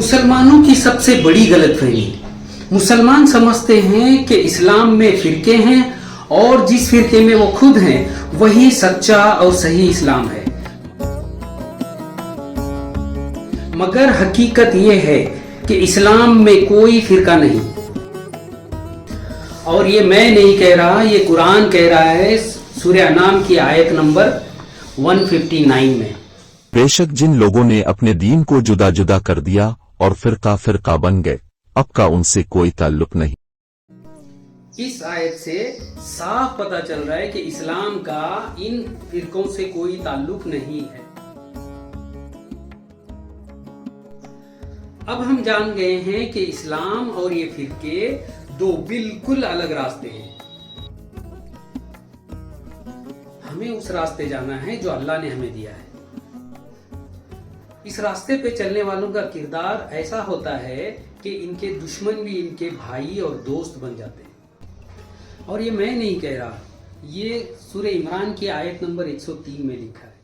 मुसलमानों की सबसे बड़ी गलतफहमी, मुसलमान समझते हैं कि इस्लाम में फिरके हैं और जिस फिरके में वो खुद हैं वही सच्चा और सही इस्लाम है। मगर हकीकत ये है कि इस्लाम में कोई फिरका नहीं, और ये मैं नहीं कह रहा, ये कुरान कह रहा है सूरह अनाम की आयत नंबर 159 में। बेशक जिन लोगों ने अपने दीन को जुदा जुदा कर दिया और फिरका फिरका बन गए, अब का उनसे कोई ताल्लुक नहीं। इस आयत से साफ पता चल रहा है कि इस्लाम का इन फिरकों से कोई ताल्लुक नहीं है। अब हम जान गए हैं कि इस्लाम और ये फिरके दो बिल्कुल अलग रास्ते हैं। हमें उस रास्ते जाना है जो अल्लाह ने हमें दिया है। इस रास्ते पे चलने वालों का किरदार ऐसा होता है कि इनके दुश्मन भी इनके भाई और दोस्त बन जाते हैं। और ये मैं नहीं कह रहा, ये सूरह इमरान की आयत नंबर 103 में लिखा है।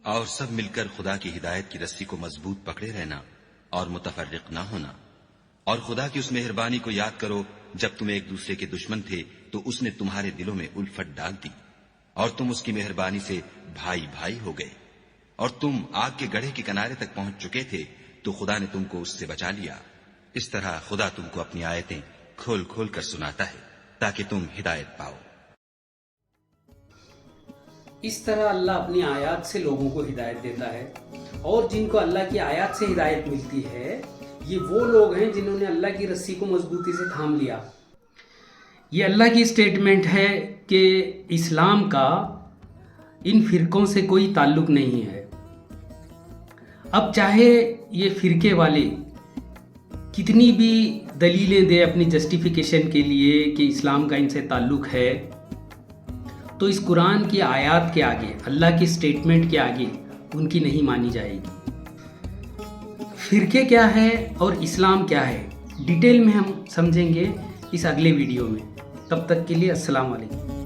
और सब मिलकर खुदा की हिदायत की रस्सी को मजबूत पकड़े रहना और मुतफर्रिक ना होना। और खुदा की उस मेहरबानी को याद करो जब तुम एक दूसरे के दुश्मन थे तो उसने तुम्हारे दिलों में उल्फत डाल दी और तुम उसकी मेहरबानी से भाई भाई हो गए। और तुम आग के गड्ढे के किनारे तक पहुंच चुके थे तो खुदा ने तुमको उससे बचा लिया। इस तरह खुदा तुमको अपनी आयतें खोल खोल कर सुनाता है ताकि तुम हिदायत पाओ। इस तरह अल्लाह अपनी आयत से लोगों को हिदायत देता है, और जिनको अल्लाह की आयत से हिदायत मिलती है ये वो लोग हैं जिन्होंने अल्लाह की रस्सी को मजबूती से थाम लिया। ये अल्लाह की स्टेटमेंट है कि इस्लाम का इन फिरकों से कोई ताल्लुक नहीं है। अब चाहे ये फिरके वाले कितनी भी दलीलें दे अपनी जस्टिफिकेशन के लिए कि इस्लाम का इनसे ताल्लुक है, तो इस कुरान की आयत के आगे, अल्लाह की स्टेटमेंट के आगे उनकी नहीं मानी जाएगी। फिरके क्या है और इस्लाम क्या है, डिटेल में हम समझेंगे इस अगले वीडियो में। तब तक के लिए अस्सलाम वालेकुम।